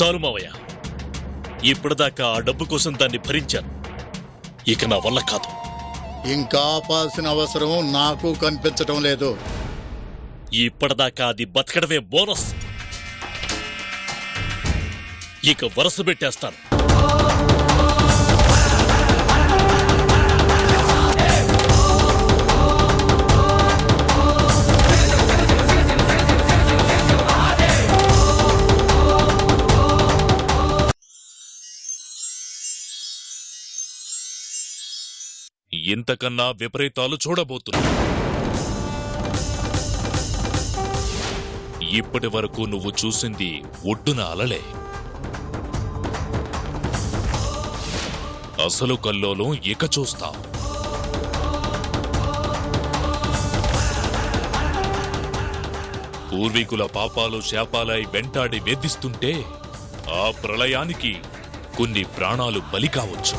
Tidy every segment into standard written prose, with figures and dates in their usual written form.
చాలు మావయ్య, ఇప్పటిదాకా ఆ డబ్బు కోసం దాన్ని భరించాను. ఇక నా వల్ల కాదు. ఇంకా ఆపాల్సిన అవసరం నాకు కనిపించటం లేదు. ఇప్పటిదాకా అది బతకడమే బోనస్. ఇక వరస పెట్టేస్తాను. ఇంతకన్నా విపరీతాలు చూడబోతున్నా. ఇప్పటి వరకు నువ్వు చూసింది ఒడ్డున అలలే. అసలు కల్లోలం ఇక చూస్తావు. పూర్వీకుల పాపాలు శాపాలై వెంటాడి వేధిస్తుంటే ఆ ప్రళయానికి కొన్ని ప్రాణాలు బలి కావచ్చు.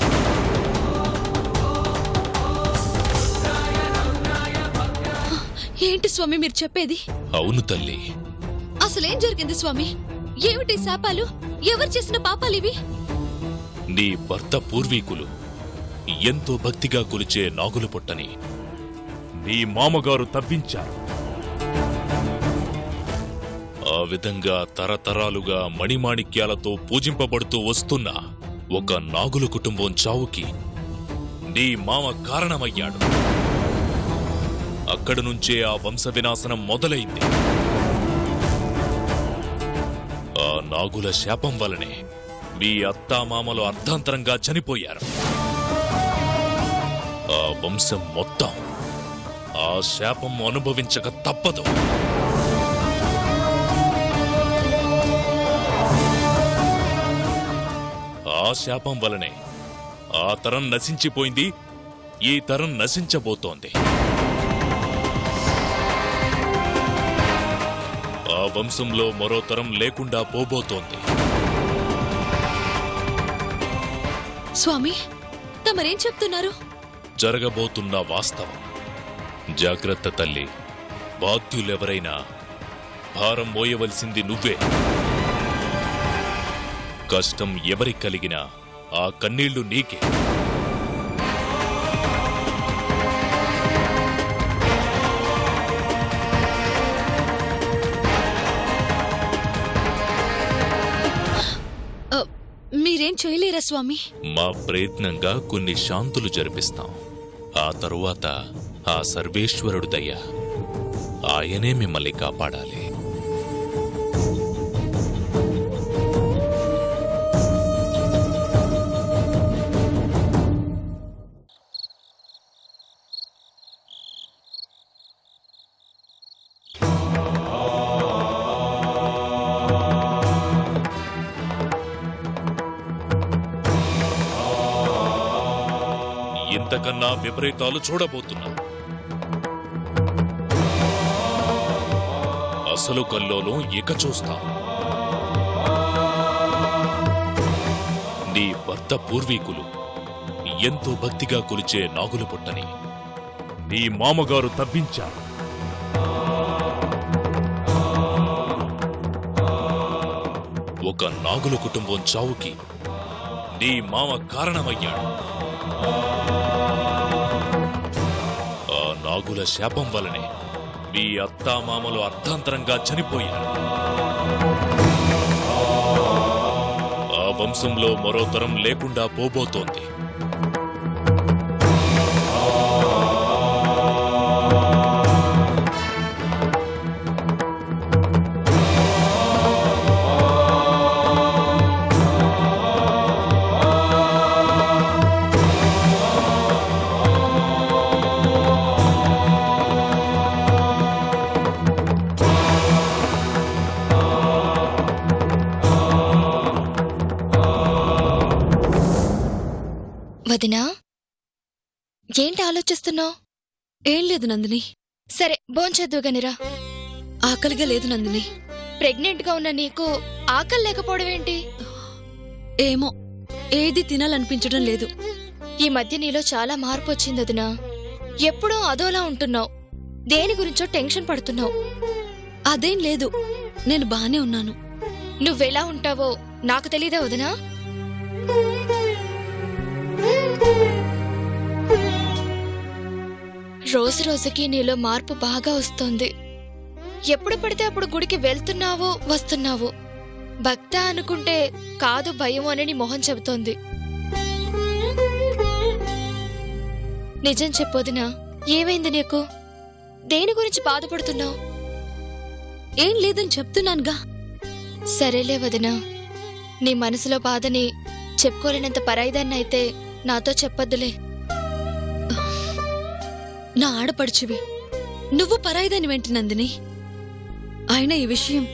ఏంటి స్వామి మీరు చెప్పేది? అవును తల్లి. అసలేం జరిగింది స్వామి? ఏమిటి శాపాలు? ఎవరు చేసిన పాపాలివి? నీ భర్త పూర్వీకులు ఎంతో భక్తిగా కొలిచే నాగుల పుట్టని నీ మామగారు తవ్వించారు. ఆ విధంగా తరతరాలుగా మణిమాణిక్యాలతో పూజింపబడుతూ వస్తున్న ఒక నాగుల కుటుంబం చావుకి నీ మామ కారణమయ్యాడు. అక్కడి నుంచే ఆ వంశ వినాశనం మొదలైంది. ఆ నాగుల శాపం వలనే మీ అత్తామామలు అర్ధాంతరంగా చనిపోయారు. ఆ వంశం మొత్తం ఆ శాపం అనుభవించక తప్పదు. ఆ శాపం వలనే ఆ తరం నశించిపోయింది, ఈ తరం నశించబోతోంది. ఆ వంశంలో మరో తరం లేకుండా పోబోతోంది. స్వామి తమరేం చెప్తున్నారు? జరగబోతున్న వాస్తవం. జాగ్రత్త తల్లి. బాధ్యులెవరైనా భారం మోయవలసింది నువ్వే. కష్టం ఎవరికి కలిగినా ఆ కన్నీళ్లు నీకే. మీరేం చేయలేరా స్వామి? మా ప్రయత్నంగా కొన్ని శాంతులు జరిపిస్తాం. ఆ తరువాత ఆ సర్వేశ్వరుడు దయ, ఆయనే మిమ్మల్ని కాపాడాలి. ఇంతకన్నా విపరీతాలు చూడబోతున్నా. అసలు కల్లోలం ఇక చూస్తా. నీ భర్త పూర్వీకులు ఎంతో భక్తిగా కొలిచే నాగుల పుట్టని నీ మామగారు తవ్వించారు. ఒక నాగుల కుటుంబం చావుకి నీ మామ కారణమయ్యాడు. ఆ నాగుల శాపం వలనే మీ అత్తామామలు అర్ధాంతరంగా చనిపోయారు. ఆ వంశంలో మరో తరం లేకుండా పోబోతోంది. వదినా, ఏంటి ఆలోచిస్తున్నావు? ఏం లేదు నందిని. సరే భోంచేద్దుగానిరా. ఆకలిగా లేదు నందిని. ప్రెగ్నెంట్ గా ఉన్న నీకు ఆకలి లేకపోవడం ఏంటి? ఏమో, ఏది తినాలనిపించడం లేదు. ఈ మధ్య నీలో చాలా మార్పు వచ్చింది వదినా. ఎప్పుడూ అదోలా ఉంటున్నావు. దేని గురించో టెన్షన్ పడుతున్నావు. అదేం లేదు, నేను బానే ఉన్నాను. నువ్వెలా ఉంటావో నాకు తెలీదా వదినా? రోజు రోజుకి నీలో మార్పు బాగా వస్తోంది. ఎప్పుడు పడితే అప్పుడు గుడికి వెళ్తున్నావో వస్తున్నావో. భక్త అనుకుంటే కాదు భయం అని నీ మొహం చెబుతోంది. నిజం చెప్పొదినా, ఏమైంది నీకు? దేని గురించి బాధపడుతున్నావు? ఏం లేదని చెప్తున్నానుగా. సరేలే వదినా, నీ మనసులో బాధని చెప్పుకోలేనంత పరాయిదాన్నైతే నాతో చెప్పొద్దులే. నా ఆడపడుచువి నువ్వు పరాయిదాని వెంట నందిని. అయినా ఈ విషయం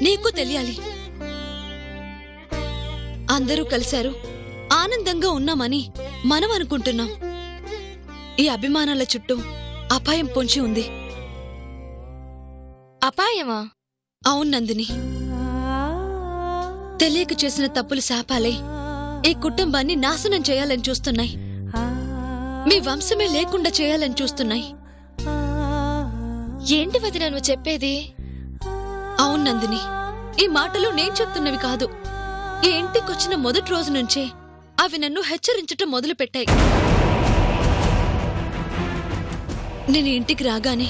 నీకు తెలియాలి. అందరూ కలిశారు, ఆనందంగా ఉన్నామని మనం అనుకుంటున్నాం. ఈ అభిమానాల చుట్టూ అపాయం పొంచి ఉంది. అపాయమా? అవును నందిని, తెలియక చేసిన తప్పులు శాపాలే ఈ కుటుంబాన్ని నాశనం చేయాలని చూస్తున్నాయి. మీ వంశమే లేకుండా చేయాలని చూస్తున్నాయి. ఏంటి వదినా నువ్వు చెప్పేది? అవును నందిని, ఈ మాటలు నేను చెప్తున్నవి కాదు. ఈ ఇంటికొచ్చిన మొదటి రోజు నుంచే అవి నన్ను హెచ్చరించటం మొదలుపెట్టాయి. నేను ఇంటికి రాగానే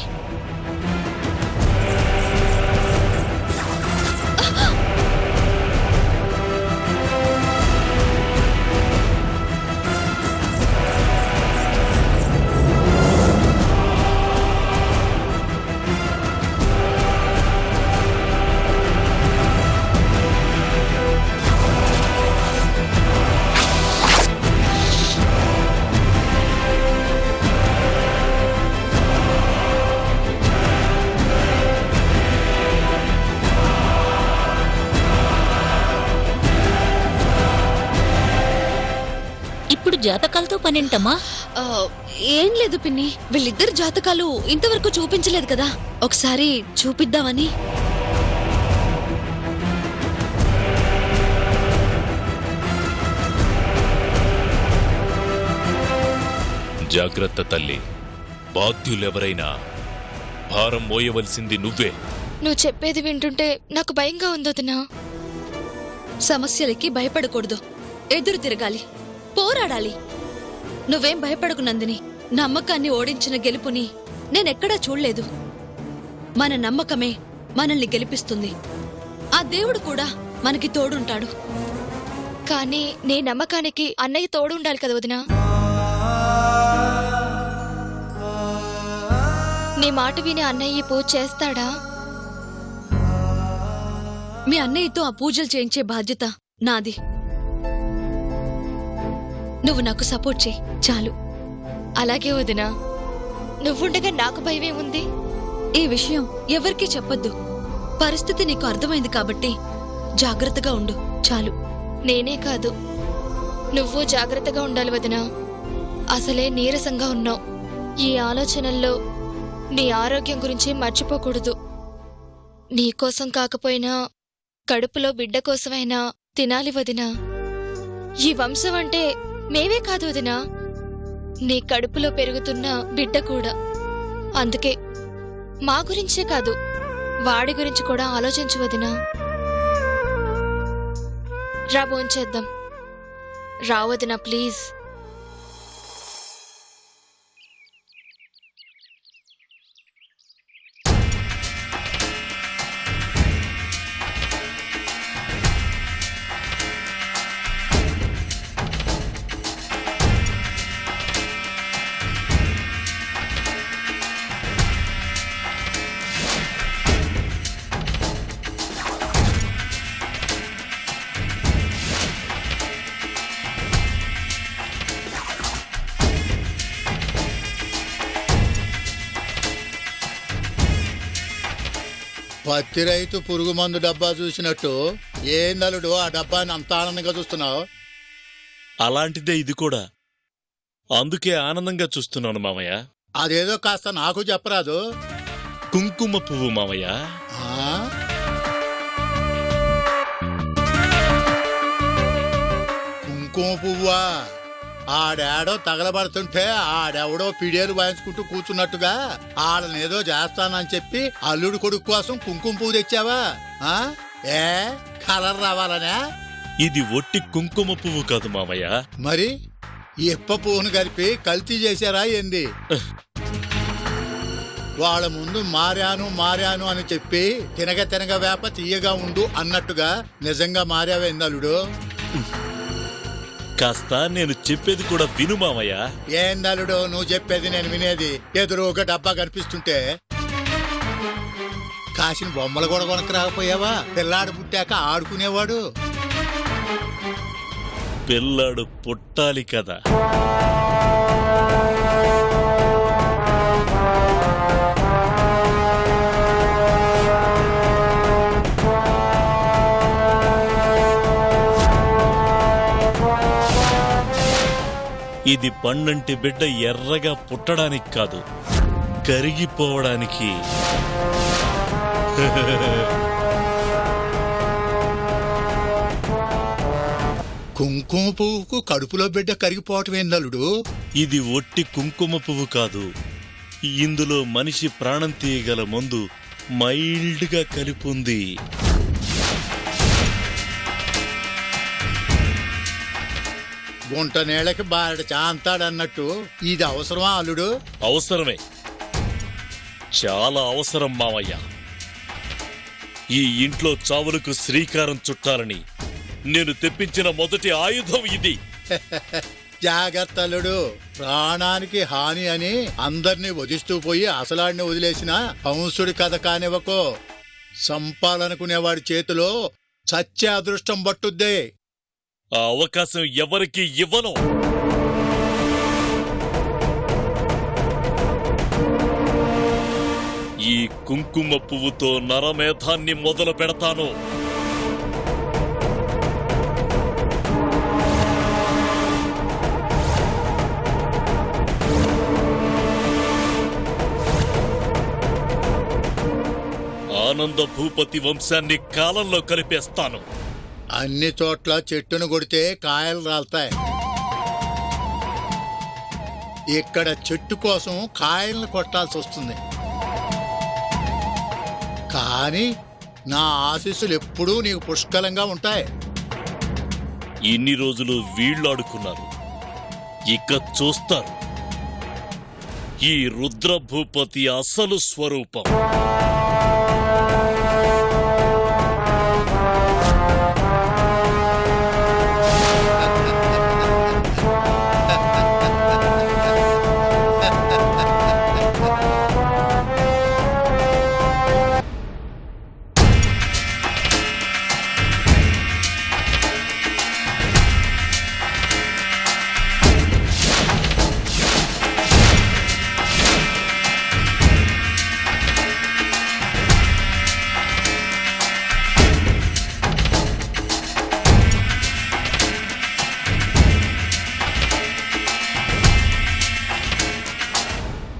ఇప్పుడు జాతకాలతో పనేంటమ్మా? ఏం లేదు పిన్ని, వీళ్ళిద్దరు జాతకాలు ఇంతవరకు చూపించలేదు కదా, ఒకసారి చూపిద్దామని. జాగ్రత్త తల్లి, బాధ్యులెవరైనా భారం మోయవలసింది నువ్వే. నువ్వు చెప్పేది వింటుంటే నాకు భయంగా ఉందొదినా. సమస్యలకి భయపడకూడదు, ఎదురు తిరగాలి, పోరాడాలి. నువ్వేం భయపడకు నందిని. నమ్మకాన్ని ఓడించిన గెలుపుని నేనెక్కడా చూడలేదు. మన నమ్మకమే మనల్ని గెలిపిస్తుంది. ఆ దేవుడు కూడా మనకి తోడుంటాడు. కానీ నీ నమ్మకానికి అన్నయ్య తోడు ఉండాలి కదా వదినా. నీ మాట విని అన్నయ్య పూజ చేస్తాడా? మీ అన్నయ్యతో ఆ పూజలు చేయించే బాధ్యత నాది. నువ్వు నాకు సపోర్ట్ చేయి చాలు. అలాగే వదినా, నువ్వుండగా నాకు భయమే ఉంది. ఈ విషయం ఎవరికీ చెప్పొద్దు. పరిస్థితి నీకు అర్థమైంది కాబట్టి జాగ్రత్తగా ఉండు చాలు. నేనే కాదు, నువ్వు జాగ్రత్తగా ఉండాలి వదినా. అసలే నీరసంగా ఉన్నావు. ఈ ఆలోచనల్లో నీ ఆరోగ్యం గురించి మర్చిపోకూడదు. నీకోసం కాకపోయినా కడుపులో బిడ్డ కోసమైనా తినాలి వదినా. ఈ వంశం అంటే మేమే కాదు వదినా, నీ కడుపులో పెరుగుతున్న బిడ్డ కూడా. అందుకే మా గురించే కాదు, వాడి గురించి కూడా ఆలోచించు వదినా. రా భోంచేద్దాం. రా వదినా ప్లీజ్. పత్తి రైతు పురుగు మందు డబ్బా చూసినట్టు ఏందలుడు ఆ డబ్బాని అంత ఆనందంగా చూస్తున్నావు? అలాంటిదే ఇది కూడా, అందుకే ఆనందంగా చూస్తున్నాను మామయ్య. అదేదో కాస్త నాకు చెప్పరాదు? కుంకుమ పువ్వు మామయ్య. ఆ? కుంకుమ పువ్వా? ఆడాడో తగలబడుతుంటే ఆడెవడో పిడియలు వాయించుకుంటూ కూర్చున్నట్టుగా ఆడనేదో చేస్తానని చెప్పి అల్లుడు కొడుకు కోసం కుంకుమ పువ్వు తెచ్చావా? ఏ కలర్ రావాలనే? ఇది ఒట్టి కుంకుమ పువ్వు కాదు మావయ్య. మరి ఇప్ప పువ్వును కలిపి కల్తీ చేశారా ఏంది? వాళ్ళ ముందు మారాను అని చెప్పి తినగ వేప తీయగా ఉండు అన్నట్టుగా నిజంగా మారావేంది అల్లుడు? కాస్త నేను చెప్పేది కూడా విను మావయ్య. ఏంది అల్లుడు నువ్వు చెప్పేది నేను వినేది? ఎదురు ఒక డబ్బా కనిపిస్తుంటే కాసిన బొమ్మలు కూడా కొనకు రాకపోయావా? పిల్లాడు పుట్టాక ఆడుకునేవాడు. పిల్లాడు పుట్టాలి కదా. ఇది పండంటి బిడ్డ ఎర్రగా పుట్టడానికి కాదు, కరిగిపోవడానికి. కుంకుమ పువ్వుకు కడుపులో బిడ్డ కరిగిపోవటం ఏందలుడు? ఇది ఒట్టి కుంకుమ పువ్వు కాదు, ఇందులో మనిషి ప్రాణం తీయగల మందు మైల్డ్గా కలిపుంది. గుంట నేలకి బారడు చాంతాడన్నట్టు ఇది అవసరమా అల్లుడు? అవసరమే, చాలా అవసరం మావయ్య. ఈ ఇంట్లో చావులకు శ్రీకారం చుట్టాలని నేను తెప్పించిన మొదటి ఆయుధం ఇది. జాగ్రత్త అల్లుడు, ప్రాణానికి హాని అని అందర్నీ వదిస్తూ పోయి అసలాడిని వదిలేసిన హంసుడి కథ కానివ్వకో. సంపాలనుకునేవాడి చేతిలో చచ్చే అదృష్టం పట్టుద్దే. ఆ అవకాశం ఎవరికి ఇవ్వను. ఈ కుంకుమ పువ్వుతో నరమేధాన్ని మొదలు పెడతాను. ఆనంద భూపతి వంశాన్ని కాలంలో కలిపేస్తాను. అన్ని చోట్ల చెట్టును కొడితే కాయలు రాల్తాయి. ఇక్కడ చెట్టు కోసం కాయలను కొట్టాల్సి వస్తుంది. కానీ నా ఆశీస్సులు ఎప్పుడూ నీకు పుష్కలంగా ఉంటాయి. ఇన్ని రోజులు వీళ్ళాడుకున్నారు, ఇక చూస్తారు ఈ రుద్రభూపతి అసలు స్వరూపం.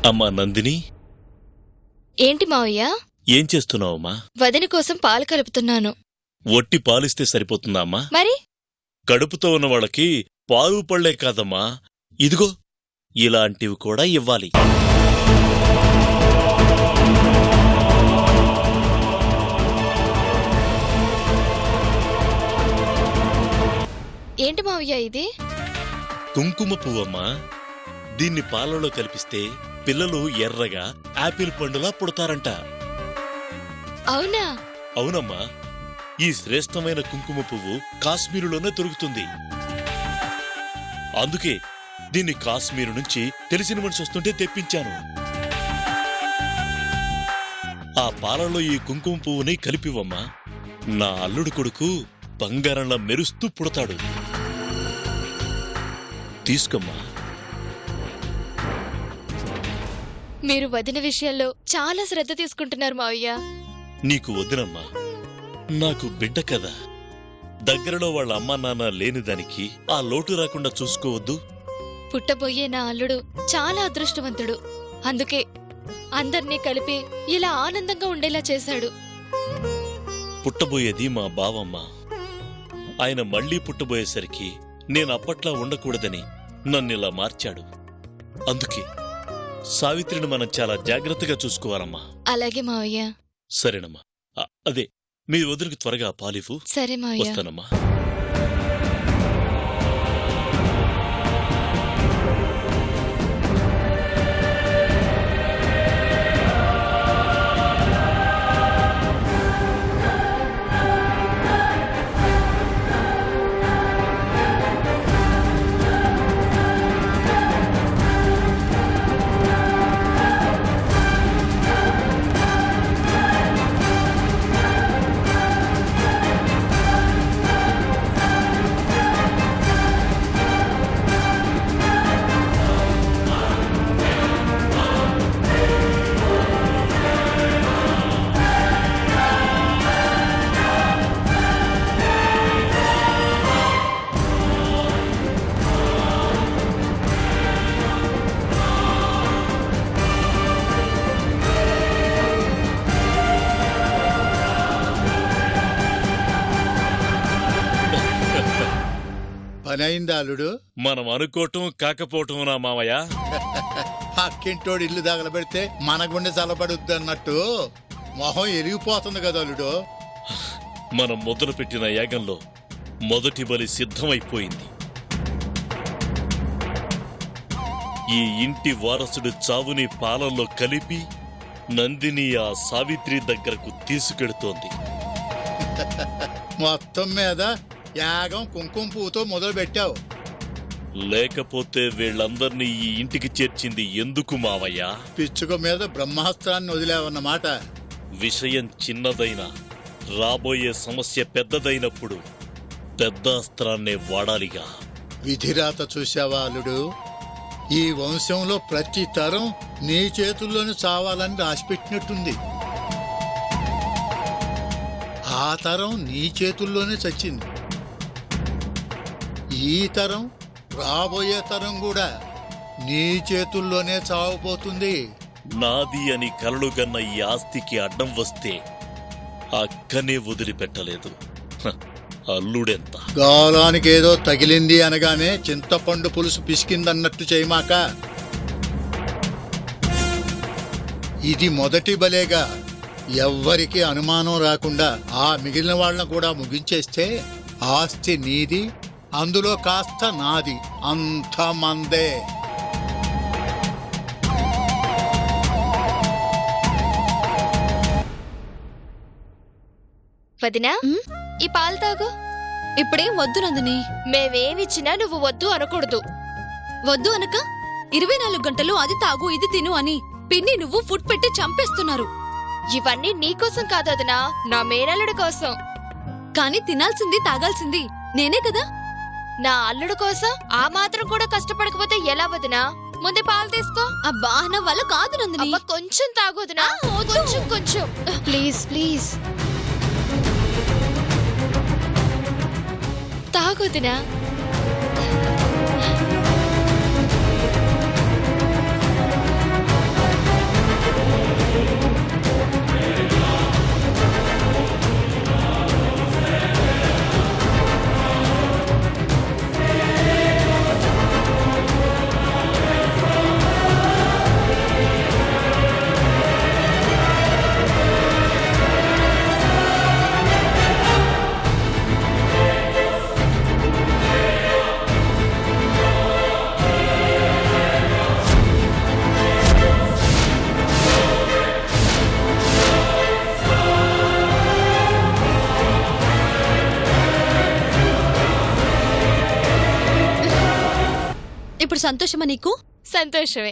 అమ్మా నందిని, ఏంటి మావయ్య? ఏం చేస్తున్నావమ్మా? వదిన కోసం పాలు కలుపుతున్నాను. ఒట్టి పాలిస్తే సరిపోతుందా అమ్మా? మరి కడుపుతో ఉన్న వాళ్ళకి పాలు పళ్లే కాదమ్మా, ఇదిగో ఇలాంటివి కూడా ఇవ్వాలి. ఏంటి మావయ్య ఇది? కుంకుమ పువ్వమ్మా. దీన్ని పాలలో కల్పిస్తే పిల్లలు ఎర్రగా యాపిల్ పండులా పుడతారంట. అవునా? అవునమ్మా, ఈ శ్రేష్టమైన కుంకుమ పువ్వు కాశ్మీరులోనే దొరుకుతుంది. అందుకే దీన్ని కాశ్మీరు నుంచి తెలిసిన మనిషి వస్తుంటే తెప్పించాను. ఆ పాలలో ఈ కుంకుమ పువ్వుని కలిపివమ్మా. నా అల్లుడు కొడుకు బంగారంలా మెరుస్తూ పుడతాడు. తీసుకోమ్మా. మీరు వదిన విషయంలో చాలా శ్రద్ధ తీసుకుంటున్నారు మావయ్య. నీకు వదినమ్మా, నాకు బిడ్డ కదా. దగ్గరలో వాళ్ళ అమ్మా నాన్న లేని దానికి ఆ లోటు రాకుండా చూసుకోవద్దు. పుట్టబోయే నా అల్లుడు చాలా అదృష్టవంతుడు. అందుకే అందర్నీ కలిపి ఇలా ఆనందంగా ఉండేలా చేశాడు. పుట్టబోయేది మా బావమ్మ. ఆయన మళ్లీ పుట్టబోయేసరికి నేను అప్పట్లా ఉండకూడదని నన్నిలా మార్చాడు. అందుకే సావిత్రిని మనం చాలా జాగ్రత్తగా చూసుకోవాలమ్మా. అలాగే మావయ్య. సరేనమ్మా. అదే మీ వదిలికి త్వరగా పాలివు. సరే మావయ్య. వస్తానమ్మా. పని అయిందా అల్లుడు? మనం అనుకోవటం కాకపోవటం నా మామయ్య. పక్కింటోడు ఇల్లు తగలబెడితే మన గుండె చల్లబడుద్ది అన్నట్టు మొహం ఎరిగిపోతుంది కదా అల్లుడు. మనం మొదలుపెట్టిన యాగంలో మొదటి బలి సిద్ధమైపోయింది. ఈ ఇంటి వారసుడి చావుని పాలల్లో కలిపి నందిని ఆ సావిత్రి దగ్గరకు తీసుకెడుతోంది. మొత్తం మీద యాగం కుంకుమ పువ్వుతో మొదలు పెట్టావు. లేకపోతే వీళ్ళందర్నీ ఈ ఇంటికి చేర్చింది ఎందుకు మావయ్య? పిచ్చుక మీద బ్రహ్మాస్త్రాన్ని వదిలేవన్నమాట. విషయం చిన్నదైనా రాబోయే సమస్య పెద్దదైనప్పుడు పెద్ద అస్త్రాన్నే వాడాలిగా. విధిరాత చూశావా అల్లుడు? ఈ వంశంలో ప్రతి తరం నీ చేతుల్లోనే చావాలని రాసిపెట్టినట్టుంది. ఆ తరం నీ చేతుల్లోనే చచ్చింది. ఈ తరం రాబోయే తరం కూడా నీ చేతుల్లోనే చావబోతుంది. నాది అని కలలుగన్న ఈ ఆస్తికి అడ్డం వస్తే అక్కనే వదిలిపెట్టలేదు. హ, అల్లుడెంత. గాలానికి ఏదో తగిలింది అనగానే చింతపండు పులుసు పిసికిందన్నట్టు చేయమాక. ఇది మొదటి బలేగా ఎవ్వరికి అనుమానం రాకుండా ఆ మిగిలిన వాళ్ళను కూడా ముగించేస్తే ఆస్తి నీది, అందులో కాస్త నాది, అంత మందే. వదినా, ఈ పాలు తాగు. ఇప్పుడేం వద్దు నందిని. మేమేమిచ్చినా నువ్వు వద్దు అనకూడదు. వద్దు అనక 24 గంటలు అది తాగు ఇది తిను అని పిన్ని నువ్వు ఫుడ్ పెట్టి చంపేస్తున్నారు. ఇవన్నీ నీకోసం కాదు వదినా, నా మేనల్లుడి కోసం. కానీ తినాల్సింది తాగాల్సింది నేనే కదా. నా అల్లుడు కోసం ఆ మాత్రం కూడా కష్టపడకపోతే ఎలా వదినా? ముందే పాలు తీసుకో. అబ్బా నా వల్ల కాదు నందిని. అబ్బా, కొంచెం తాగొదినా, కొంచెం కొంచెం ప్లీజ్ ప్లీజ్ తాగొదినా. ఇప్పుడు సంతోషమా నీకు? సంతోషమే.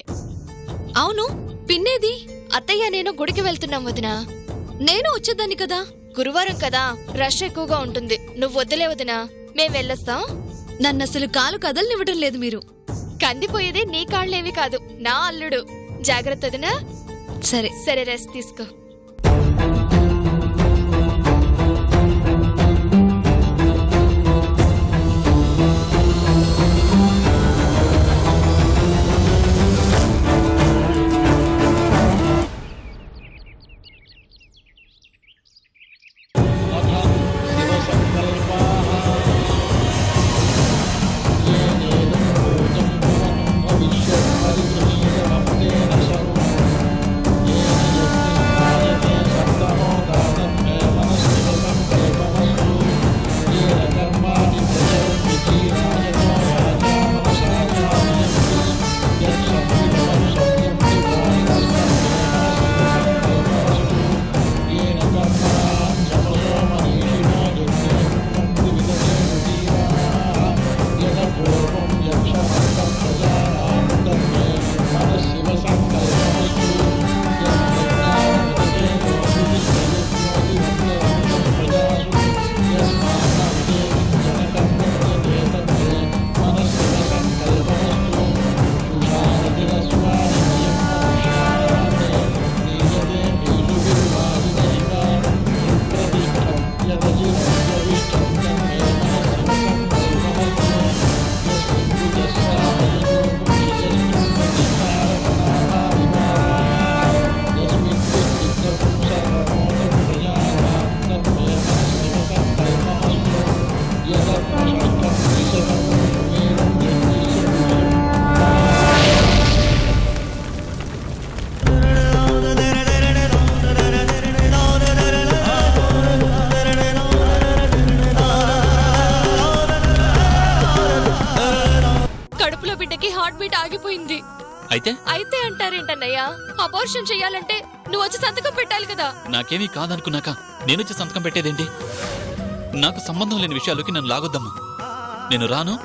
అవును, పిన్నేది? అత్తయ్య నేను గుడికి వెళ్తున్నాం వదినా. నేను వచ్చేదాన్ని కదా. గురువారం కదా, రష్ ఎక్కువగా ఉంటుంది. నువ్వు వద్దులే వదినా, మేం వెళ్ళొస్తాం. నన్నసలు కాలు కదలనివ్వడం లేదు మీరు. కందిపోయేది నీ కాళ్ళేవి కాదు, నా అల్లుడు. జాగ్రత్త వదినా. సరే సరే, రెస్ట్ తీసుకో. బీట్ ఆగిపోయింది. అయితే అయితే అంటారేంటన్నయ్యా? అబార్షన్ చెయ్యాలంటే నువ్వు వచ్చి సంతకం పెట్టాలి కదా. నాకేమీ కాదనుకున్నాక నేనొచ్చి సంతకం పెట్టేదేంటి? నాకు సంబంధం లేని విషయాలకి నన్ను లాగొద్దమ్మా. నేను రాను.